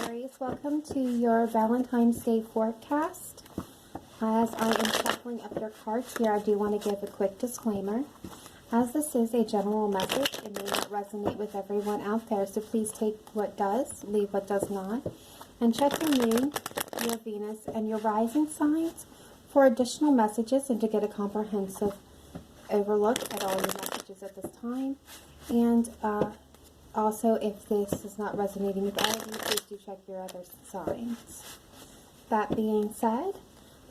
Aries, welcome to your Valentine's Day forecast. As I am shuffling up your cards here, I do want to give a quick disclaimer. As this is a general message, it may not resonate with everyone out there, so please take what does, leave what does not, and check your moon, your Venus, and your rising signs for additional messages and to get a comprehensive overlook at all your messages at this time. And also, if this is not resonating with all of you, please do check your other signs. That being said,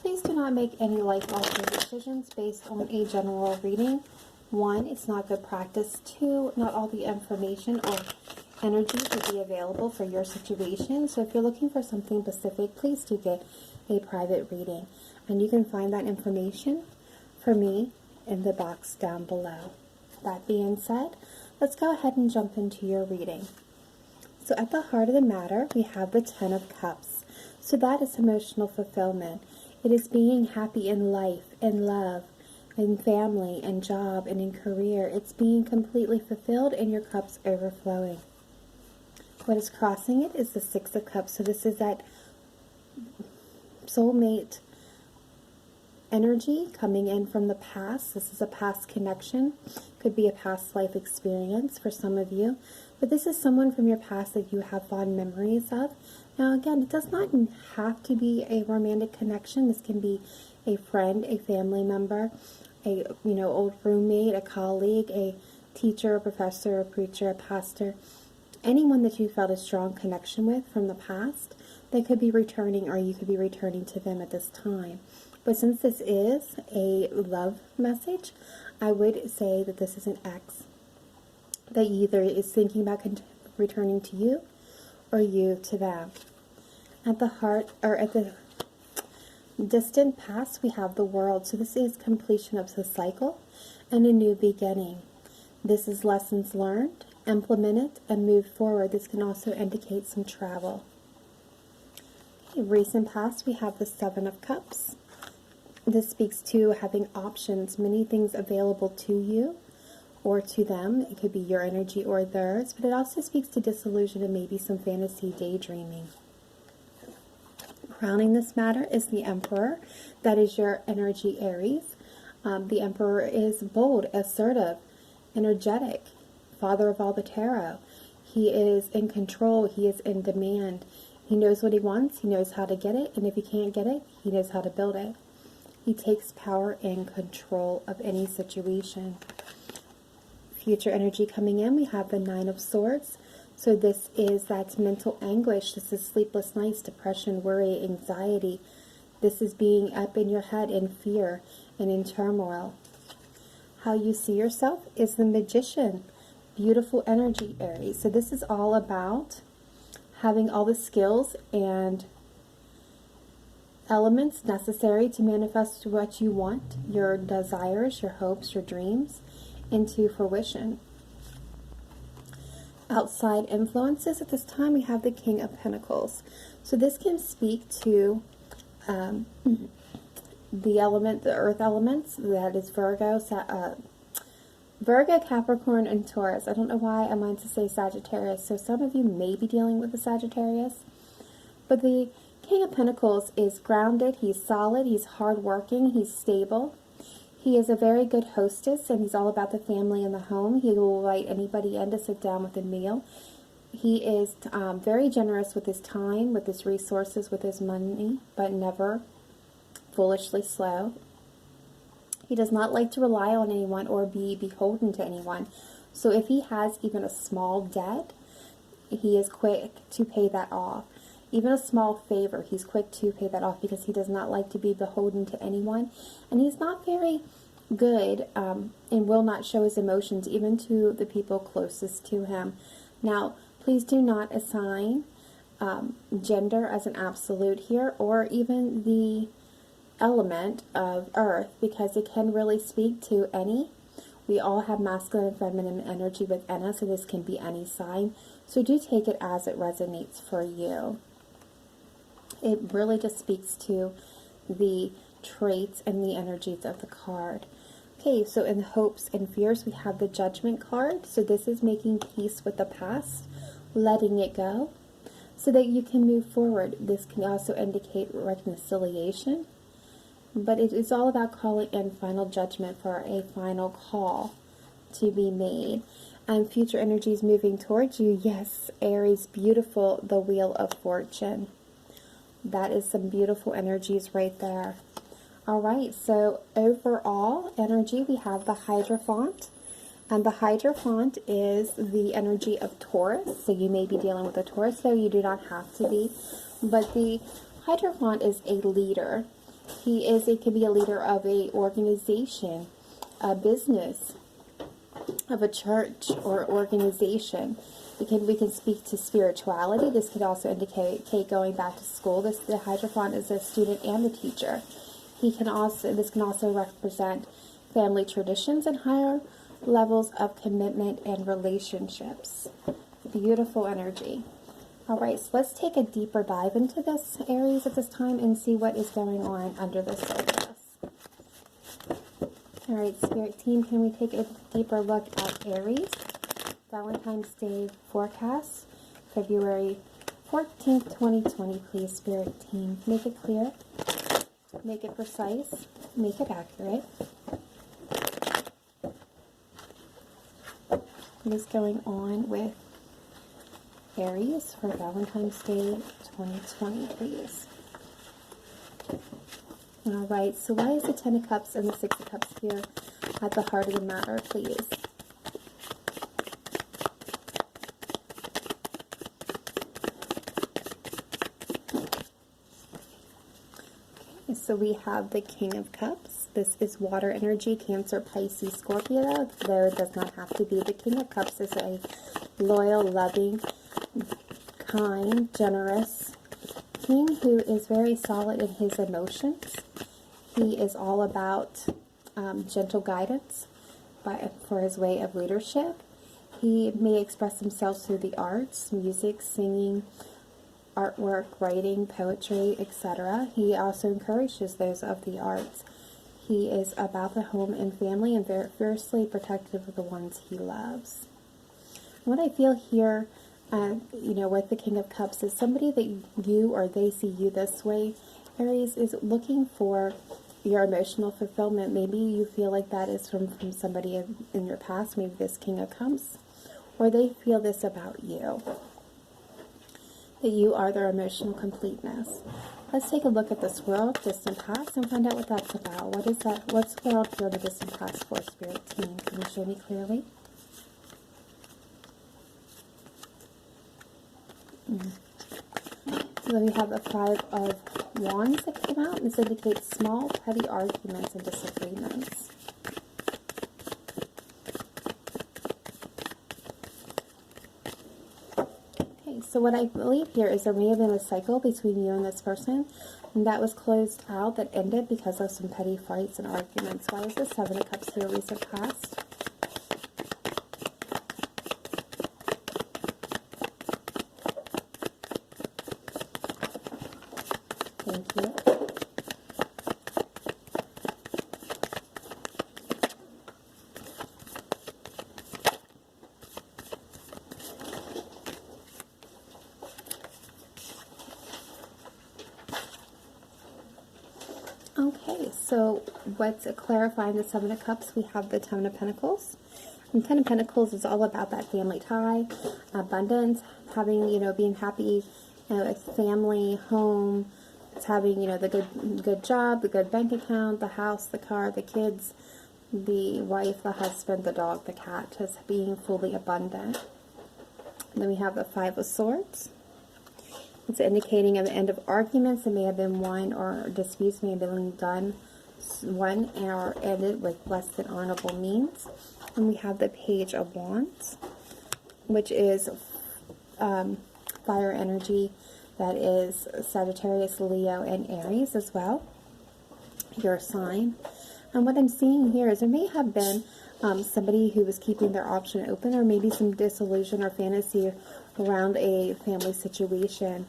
please do not make any life-altering decisions based on a general reading. 1, it's not good practice. 2, not all the information or energy will be available for your situation. So if you're looking for something specific, please do get a private reading. And you can find that information for me in the box down below. That being said, let's go ahead and jump into your reading. So at the heart of the matter, we have the 10 of Cups. So that is emotional fulfillment. It is being happy in life, in love, in family, in job, and in career. It's being completely fulfilled and your cups overflowing. What is crossing it is the 6 of Cups. So this is that soulmate energy coming in from the past. This is a past connection. Could be a past life experience for some of you. But this is someone from your past that you have fond memories of. Now again, it does not have to be a romantic connection. This can be a friend, a family member, a old roommate, a colleague, a teacher, a professor, a preacher, a pastor. Anyone that you felt a strong connection with from the past, they could be returning, or you could be returning to them at this time. But since this is a love message, I would say that this is an ex that either is thinking about returning to you or you to them. At the heart, or at the distant past, we have the World. So this is completion of the cycle and a new beginning. This is lessons learned, implement it, and move forward. This can also indicate some travel. Okay, recent past, we have the 7 of Cups. This speaks to having options, many things available to you or to them. It could be your energy or theirs, but it also speaks to disillusion and maybe some fantasy daydreaming. Crowning this matter is the Emperor. That is your energy, Aries. The Emperor is bold, assertive, energetic, father of all the tarot. He is in control. He is in demand. He knows what he wants. He knows how to get it. And if he can't get it, he knows how to build it. He takes power and control of any situation. Future energy coming in, we have the 9 of Swords. So this is that mental anguish. This is sleepless nights, depression, worry, anxiety. This is being up in your head in fear and in turmoil. How you see yourself is the Magician. Beautiful energy, Aries. So this is all about having all the skills and elements necessary to manifest what you want, your desires, your hopes, your dreams, into fruition. Outside influences at this time, we have the King of Pentacles. So this can speak to the element, the earth elements. That is Virgo, Capricorn, and Taurus. I don't know why I meant to say Sagittarius. So some of you may be dealing with the Sagittarius. But the King of Pentacles is grounded, he's solid, he's hardworking, he's stable. He is a very good hostess, and he's all about the family and the home. He will invite anybody in to sit down with a meal. He is very generous with his time, with his resources, with his money, but never foolishly slow. He does not like to rely on anyone or be beholden to anyone. So if he has even a small debt, he is quick to pay that off. Even a small favor, he's quick to pay that off because he does not like to be beholden to anyone. And he's not very good and will not show his emotions even to the people closest to him. Now, please do not assign gender as an absolute here, or even the element of earth, because it can really speak to any. We all have masculine and feminine energy within us, so this can be any sign. So do take it as it resonates for you. It really just speaks to the traits and the energies of the card. Okay, so in hopes and fears, we have the Judgment card. So this is making peace with the past, letting it go. so that you can move forward. This can also indicate reconciliation, but it is all about calling in final judgment for a final call to be made. And future energies moving towards you. Yes, Aries, beautiful, the Wheel of Fortune. That is some beautiful energies right there. All right, so overall energy, we have the Hierophant. And the Hierophant is the energy of Taurus. So you may be dealing with a Taurus, though you do not have to be. But the Hierophant is a leader. It can be a leader of a organization, a business, of a church or organization. We can speak to spirituality. This could also indicate going back to school. The Hierophant is a student and a teacher. This can also represent family traditions and higher levels of commitment and relationships. Beautiful energy. All right, so let's take a deeper dive into this, Aries, at this time and see what is going on under the surface. All right, Spirit Team, can we take a deeper look at Aries? Valentine's Day forecast, February 14th, 2020, please, Spirit Team. Make it clear, make it precise, make it accurate. What is going on with Aries for Valentine's Day 2020, please? All right, so why is the Ten of Cups and the Six of Cups here at the heart of the matter, please? Okay, so we have the King of Cups. This is water energy, Cancer, Pisces, Scorpio, though it does not have to be. The King of Cups is a loyal, loving, kind, generous king who is very solid in his emotions. He is all about gentle guidance for his way of leadership. He may express himself through the arts, music, singing, artwork, writing, poetry, etc. He also encourages those of the arts. He is about the home and family and very fiercely protective of the ones he loves. What I feel here, with the King of Cups is somebody that you or they see you this way, Aries, is looking for your emotional fulfillment. Maybe you feel like that is from somebody in your past, maybe this King of Cups, or they feel this about you, that you are their emotional completeness. Let's take a look at this world, distant past, and find out what that's about. What is that? What's the world here, the distant past for, Spirit Team? Can you show me clearly? So then we have the Five of Wands that came out. This indicates small, petty arguments and disagreements. Okay, so what I believe here is there may have been a cycle between you and this person, and that was closed out, that ended because of some petty fights and arguments. Why is the Seven of Cups here, recent past? Thank you. Okay, so what's clarifying the Seven of Cups? We have the Ten of Pentacles. And Ten of Pentacles is all about that family tie, abundance, having, being happy, with family, home. It's having, the good job, the good bank account, the house, the car, the kids, the wife, the husband, the dog, the cat, just being fully abundant. And then we have the Five of Swords. It's indicating the end of arguments that may have been won, or disputes may have been won or ended with less than honorable means. And we have the Page of Wands, which is fire energy. That is Sagittarius, Leo, and Aries as well, your sign. And what I'm seeing here is there may have been somebody who was keeping their option open, or maybe some disillusion or fantasy around a family situation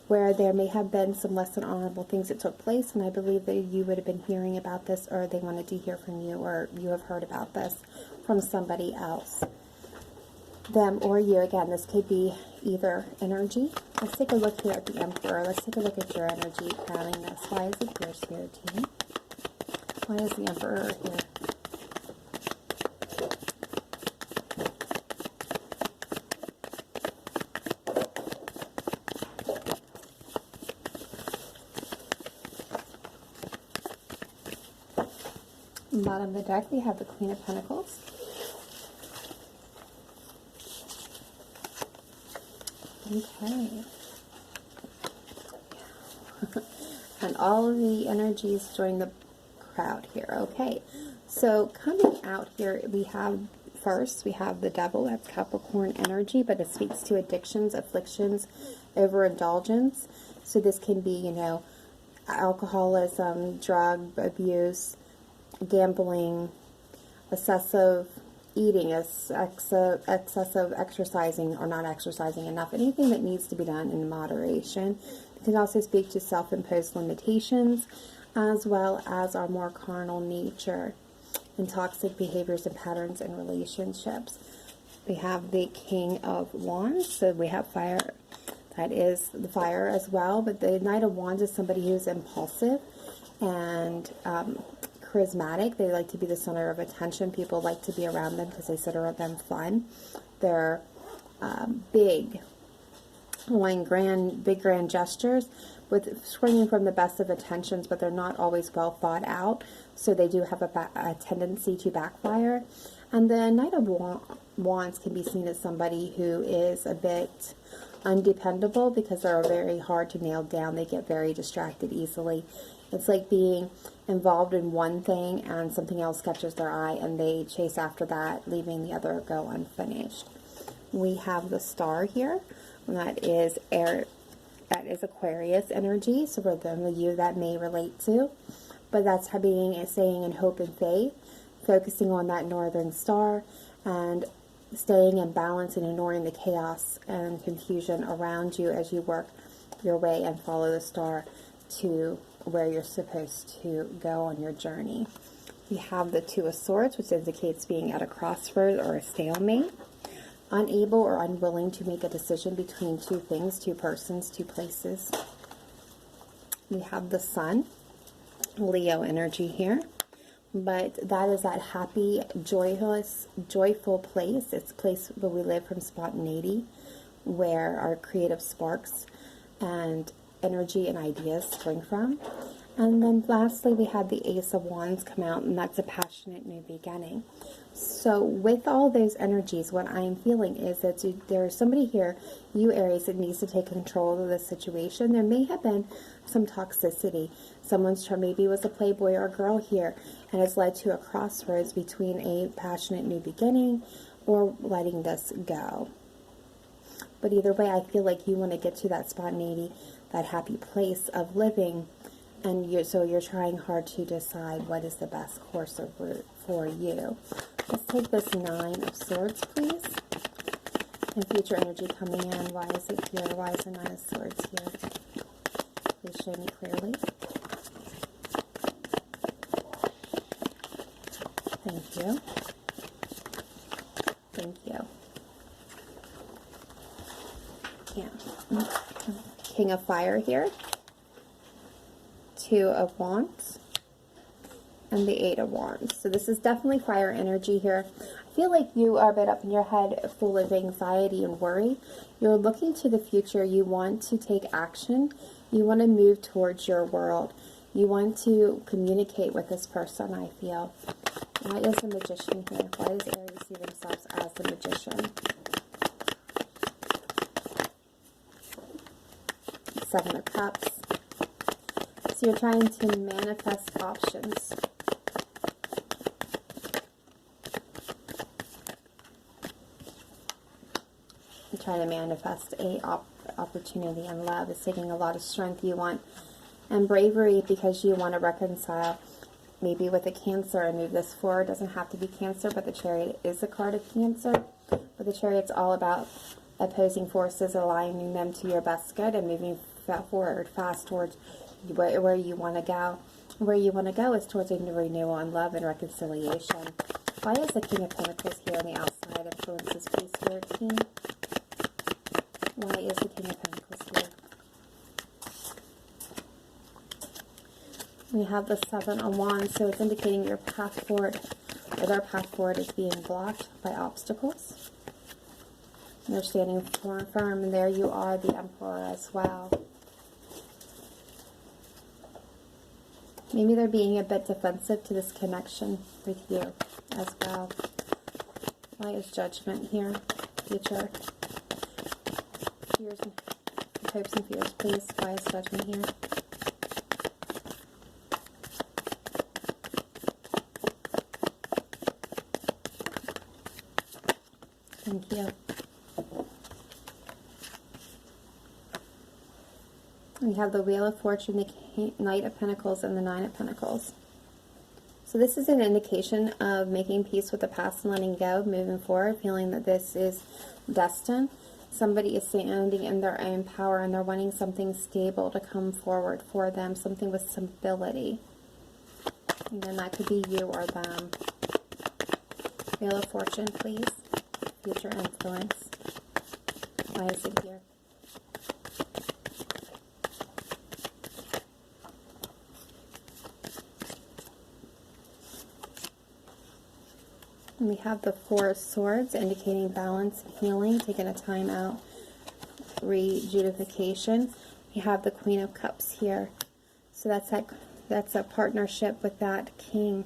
where there may have been some less than honorable things that took place. And I believe that you would have been hearing about this, or they wanted to hear from you, or you have heard about this from somebody else. Them or you. Again, this could be either energy. Let's take a look here at the Emperor. Let's take a look at your energy crowning this. Why is it here, Spirit Team? Why is the Emperor here? Bottom of the deck, we have the Queen of Pentacles. Okay. And all of the energies join the crowd here. Okay. So coming out here, we have first, we have the Devil. That's Capricorn energy, but it speaks to addictions, afflictions, overindulgence. So this can be, you know, alcoholism, drug abuse, gambling, excessive eating, excessive exercising or not exercising enough, anything that needs to be done in moderation. It can also speak to self-imposed limitations, as well as our more carnal nature and toxic behaviors and patterns in relationships. We have the King of Wands, so we have fire. That is the fire as well, but the Knight of Wands is somebody who's impulsive and charismatic. They like to be the center of attention. People like to be around them because they consider them fun. They're big, wanting big grand gestures with springing from the best of intentions, but they're not always well thought out. So they do have a tendency to backfire. And the Knight of Wands can be seen as somebody who is a bit undependable because they're very hard to nail down. They get very distracted easily. It's like being involved in one thing and something else catches their eye and they chase after that, leaving the other go unfinished. We have the Star here, and that is Aquarius energy. So for them of you that may relate to, but that's staying in hope and faith, focusing on that northern star and staying in balance and ignoring the chaos and confusion around you as you work your way and follow the star to where you're supposed to go on your journey. We have the Two of Swords, which indicates being at a crossroads or a stalemate, unable or unwilling to make a decision between two things, two persons, two places. We have the Sun, Leo energy here, but that is that happy, joyful place. It's a place where we live from spontaneity, where our creative sparks and energy and ideas spring from. And then lastly, we had the Ace of Wands come out, and that's a passionate new beginning. So with all those energies, what I'm feeling is that there's somebody here, you Aries, that needs to take control of the situation. There may have been some toxicity. Someone's maybe was a playboy or girl here, and it's led to a crossroads between a passionate new beginning or letting this go. But either way, I feel like you want to get to that spontaneity, that happy place of living, and so you're trying hard to decide what is the best course of route for you. Let's take this Nine of Swords, please. And future energy coming in. Why is it here? Why is the Nine of Swords here? Please show me clearly. Thank you. Thank you. Yeah. King of Fire here. Two of Wands. And the Eight of Wands. So this is definitely fire energy here. I feel like you are a bit up in your head, full of anxiety and worry. You're looking to the future. You want to take action. You want to move towards your world. You want to communicate with this person, I feel. Why is the Magician here? Why does Aries see themselves as the Magician? Seven of Cups. So you're trying to manifest options. You're trying to manifest a opportunity, and love is taking a lot of strength. You want and bravery because you want to reconcile maybe with a Cancer and move this forward. It doesn't have to be Cancer, but the Chariot is a card of Cancer. But the Chariot's all about opposing forces, aligning them to your best good and moving forward fast towards where you want to go. Where you want to go is towards a renewal and love and reconciliation. Why is the King of Pentacles here on the outside? Influences, please, Spirit Team. Why is the King of Pentacles here? We have the 7 of Wands, so it's indicating your path forward, or their path forward is being blocked by obstacles. And they're standing firm, and there you are, the Emperor as well. Maybe they're being a bit defensive to this connection with you as well. Why is Judgment here? Future. Fears and hopes and fears, please. Why is Judgment here? Thank you. We have the Wheel of Fortune, the Knight of Pentacles, and the 9 of Pentacles. So this is an indication of making peace with the past and letting go, moving forward, feeling that this is destined. Somebody is standing in their own power and they're wanting something stable to come forward for them, something with stability. And then that could be you or them. Wheel of Fortune, please. Future influence. Why is it here? And we have the 4 of Swords, indicating balance, healing, taking a time out, rejudication. We have the Queen of Cups here. So that's a partnership with that King.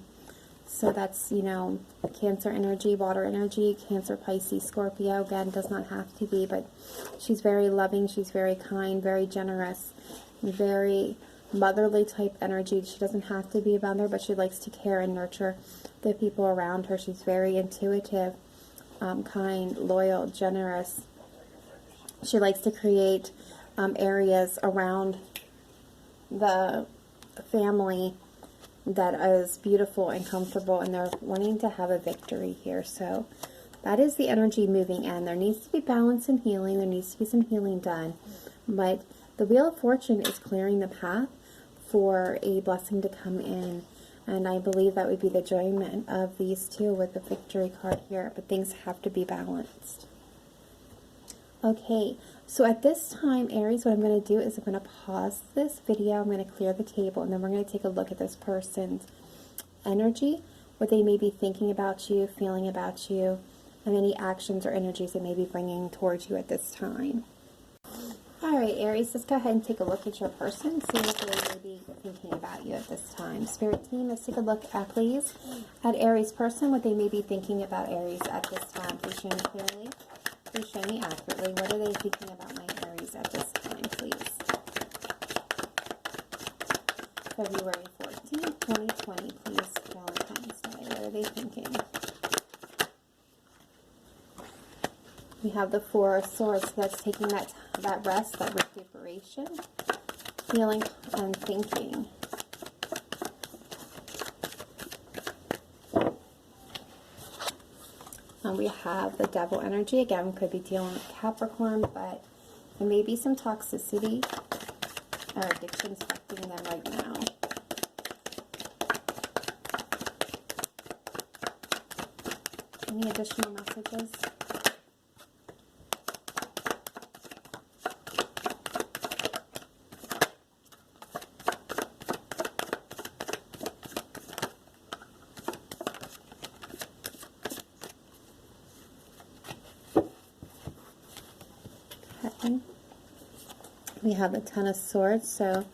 So that's, you know, Cancer energy, water energy, Cancer, Pisces, Scorpio. Again, does not have to be, but she's very loving, she's very kind, very generous, very motherly type energy. She doesn't have to be a mother, but she likes to care and nurture the people around her. She's very intuitive, kind, loyal, generous. She likes to create areas around the family that is beautiful and comfortable, and they're wanting to have a victory here. So that is the energy moving in. There needs to be balance and healing. There needs to be some healing done. But the Wheel of Fortune is clearing the path for a blessing to come in. And I believe that would be the enjoyment of these two with the victory card here. But things have to be balanced. Okay, so at this time, Aries, what I'm going to do is I'm going to pause this video. I'm going to clear the table, and then we're going to take a look at this person's energy, what they may be thinking about you, feeling about you, and any actions or energies they may be bringing towards you at this time. All right, Aries, let's go ahead and take a look at your person, see what they may be thinking about you at this time. Spirit team, let's take a look at, please, at Aries' person, what they may be thinking about Aries at this time. Please show me clearly. Please show me accurately. What are they thinking about my Aries at this time, please? February 14th, 2020, please. Valentine's Day. What are they thinking? We have the 4 of Swords. So that's taking that rest, that recuperation, feeling, and thinking. And we have the Devil energy. Again, could be dealing with Capricorn, but there may be some toxicity or addictions affecting them right now. Any additional messages? We have the 10 of Swords, so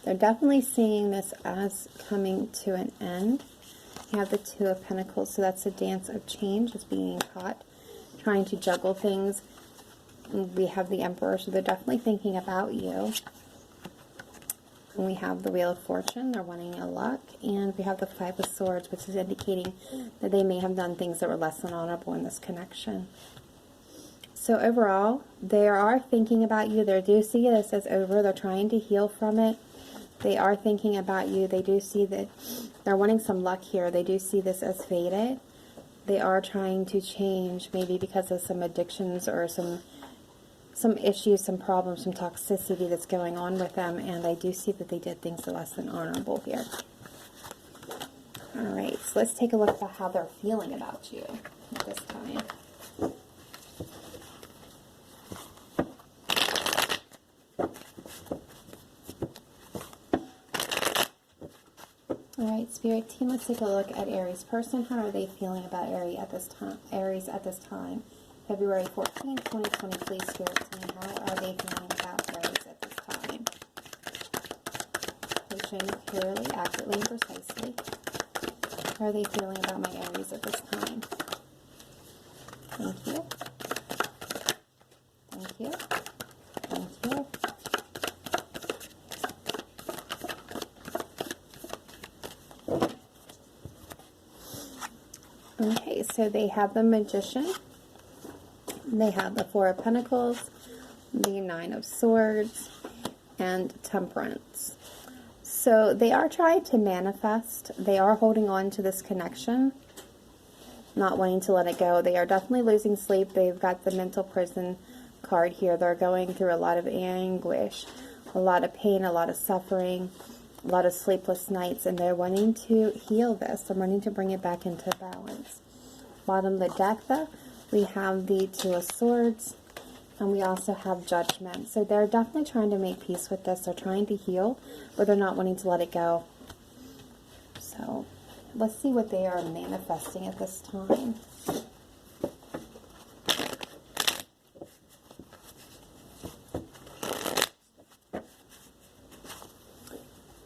they're definitely seeing this as coming to an end. We have the 2 of Pentacles, so that's a dance of change. It's being caught, trying to juggle things. And we have the Emperor, so they're definitely thinking about you. And we have the Wheel of Fortune, they're wanting a luck. And we have the 5 of Swords, which is indicating that they may have done things that were less than honorable in this connection. So overall, they are thinking about you. They do see this as over. They're trying to heal from it. They are thinking about you. They do see that they're wanting some luck here. They do see this as fated. They are trying to change, maybe because of some addictions or some issues, some problems, some toxicity that's going on with them. And I do see that they did things that are less than honorable here. All right, so let's take a look at how they're feeling about you at this time. Alright, Spirit Team, let's take a look at Aries person. How are they feeling about Aries at this time? February 14th, 2020, please, Spirit Team. How are they feeling about Aries at this time? Please show me clearly, accurately, and precisely. How are they feeling about my Aries at this time? Thank you. Thank you. Thank you. Okay, so they have the Magician. They have the Four of Pentacles, the Nine of Swords, and Temperance. So they are trying to manifest. They are holding on to this connection, not wanting to let it go. They are definitely losing sleep. They've got the mental prison card here. They're going through a lot of anguish, a lot of pain, a lot of suffering, a lot of sleepless nights, and they're wanting to heal this. They're wanting to bring it back into balance. Bottom of the deck, though, we have the Two of Swords, and we also have Judgment. So they're definitely trying to make peace with this. They're trying to heal, but they're not wanting to let it go. So let's see what they are manifesting at this time.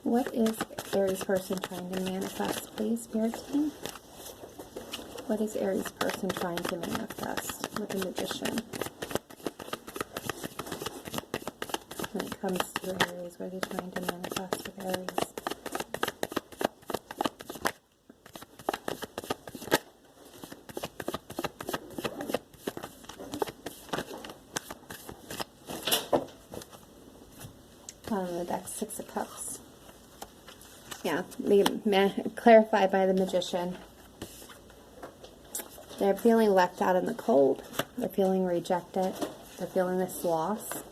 What is Aries person trying to manifest, please, Spirit Team? What is Aries person trying to manifest with the Magician? When it comes to Aries, what are they trying to manifest with Aries? The deck, Six of Cups. Yeah, clarified by the Magician. They're feeling left out in the cold. They're feeling rejected. They're feeling this loss.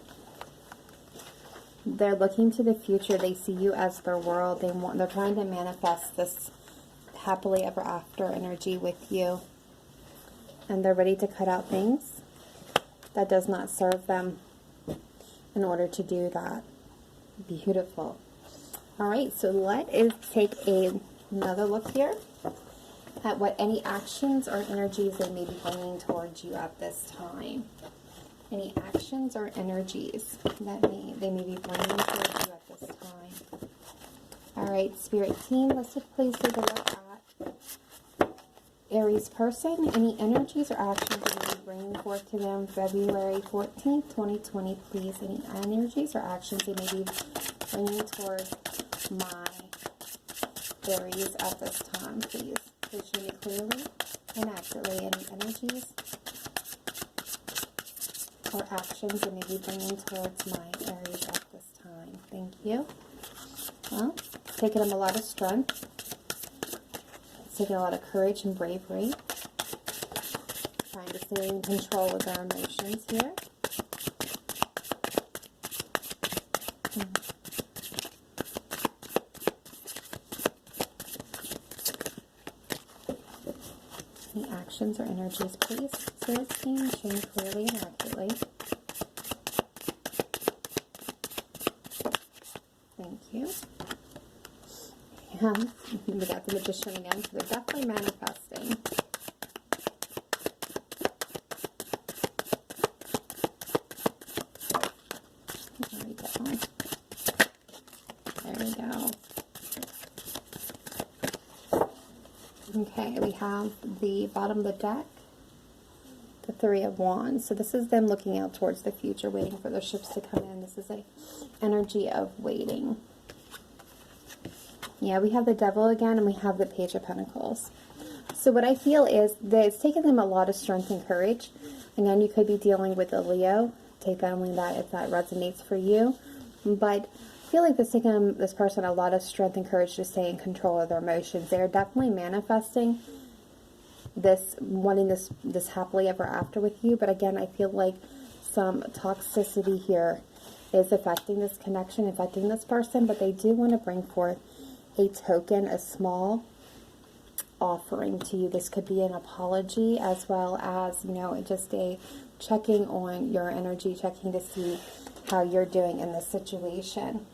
They're looking to the future. They see you as their world. They're trying to manifest this happily ever after energy with you. And they're ready to cut out things that does not serve them in order to do that. Beautiful. All right, so let us take another look here at what any actions or energies they may be bringing towards you at this time. Any actions or energies that they may be bringing towards you at this time. All right, Spirit Team, let's please take a look at Aries person. Any energies or actions that may be bringing forth to them February 14th, 2020, please. Any energies or actions they may be bringing towards my Aries at this time, please. Please show me clearly and accurately any energies or actions that may be bringing towards my Aries at this time. Thank you. Well, it's taken them a lot of strength. It's taken a lot of courage and bravery. Trying to stay in control of their emotions here. Any actions or energies, please, Spirit Team, show me clearly and accurately. Thank you. And we got the Magician again, so they're definitely manifesting. There we go. There we go. Okay, we have the bottom of the deck, the Three of Wands. So this is them looking out towards the future, waiting for their ships to come in. This is an energy of waiting. Yeah, we have the Devil again, and we have the Page of Pentacles. So what I feel is that it's taken them a lot of strength and courage. Again, you could be dealing with a Leo. Take that only that if that resonates for you. But I feel like it's taken this person a lot of strength and courage to stay in control of their emotions. They're definitely manifesting this, wanting this happily ever after with you. But again, I feel like some toxicity here is affecting this connection, affecting this person. But they do want to bring forth a token, a small offering to you. This could be an apology as well as, you know, just a checking on your energy, checking to see how you're doing in this situation.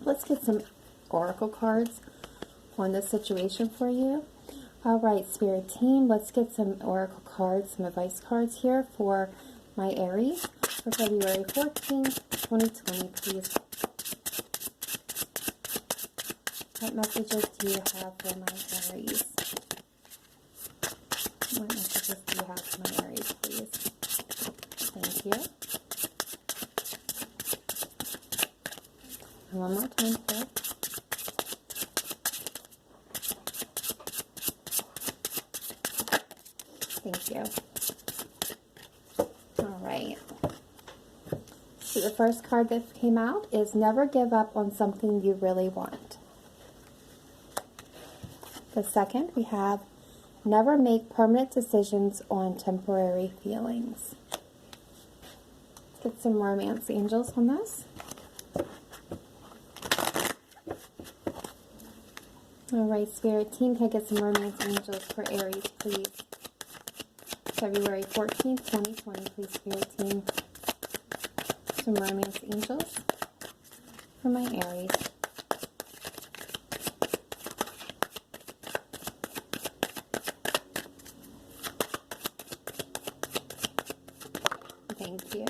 Let's get some oracle cards on this situation for you. All right, Spirit team, let's get some oracle cards, some advice cards here for my Aries for February 14th, 2020, please. What messages do you have for my Aries? What messages do you have for my Aries, please? Thank you. And one more time here. Thank you. All right. So the first card that came out is never give up on something you really want. The second, we have never make permanent decisions on temporary feelings. Let's get some romance angels on this. All right, Spirit team, can I get some romance angels for Aries, please? February 14th, 2020, please, Spirit team. Some romance angels for my Aries. Thank you.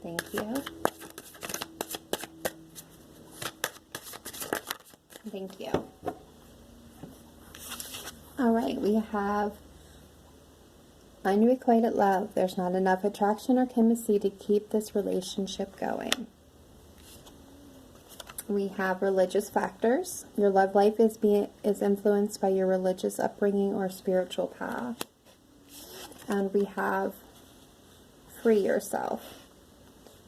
Thank you. Thank you. All right, we have unrequited love. There's not enough attraction or chemistry to keep this relationship going. We have religious factors. Your love life is influenced by your religious upbringing or spiritual path. And we have free yourself.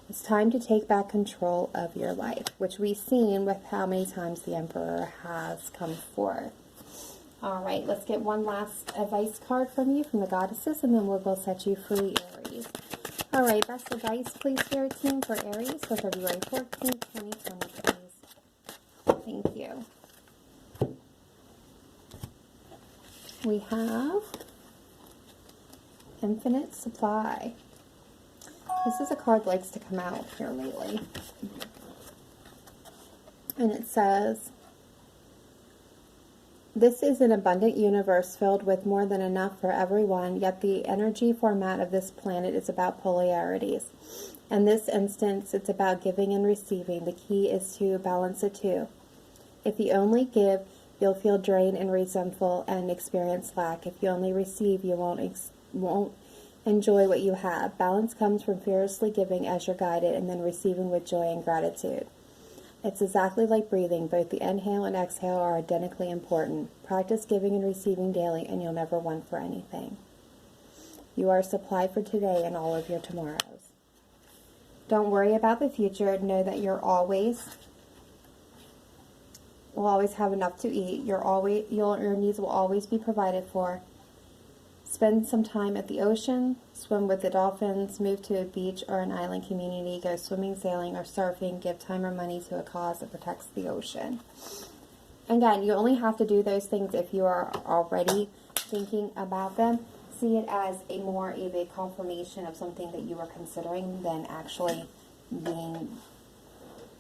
It's time to take back control of your life, which we've seen with how many times the Emperor has come forth. All right, let's get one last advice card from you, from the goddesses, and then we'll go set you free, Aries. All right, best advice, please, Spirit team, for Aries for February 14th, 2020, please. Thank you. We have infinite supply. This is a card that likes to come out here lately. And it says, this is an abundant universe filled with more than enough for everyone, yet the energy format of this planet is about polarities. In this instance, it's about giving and receiving. The key is to balance the two. If you only give, you'll feel drained and resentful and experience lack. If you only receive, you won't enjoy what you have. Balance comes from fearlessly giving as you're guided and then receiving with joy and gratitude. It's exactly like breathing. Both the inhale and exhale are identically important. Practice giving and receiving daily and you'll never want for anything. You are supplied for today and all of your tomorrows. Don't worry about the future. Know that will always have enough to eat. Your needs will always be provided for. Spend some time at the ocean, swim with the dolphins, move to a beach or an island community, go swimming, sailing, or surfing, give time or money to a cause that protects the ocean. Again, you only have to do those things if you are already thinking about them. See it as more of a confirmation of something that you were considering than actually being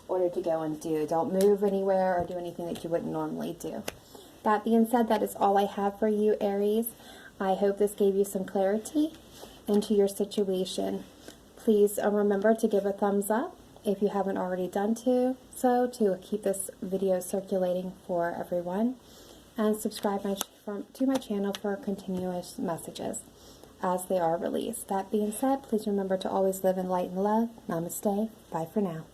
ordered to go and do. Don't move anywhere or do anything that you wouldn't normally do. That being said, that is all I have for you, Aries. I hope this gave you some clarity into your situation. Please remember to give a thumbs up if you haven't already done so to keep this video circulating for everyone. And subscribe to my channel for continuous messages as they are released. That being said, please remember to always live in light and love. Namaste. Bye for now.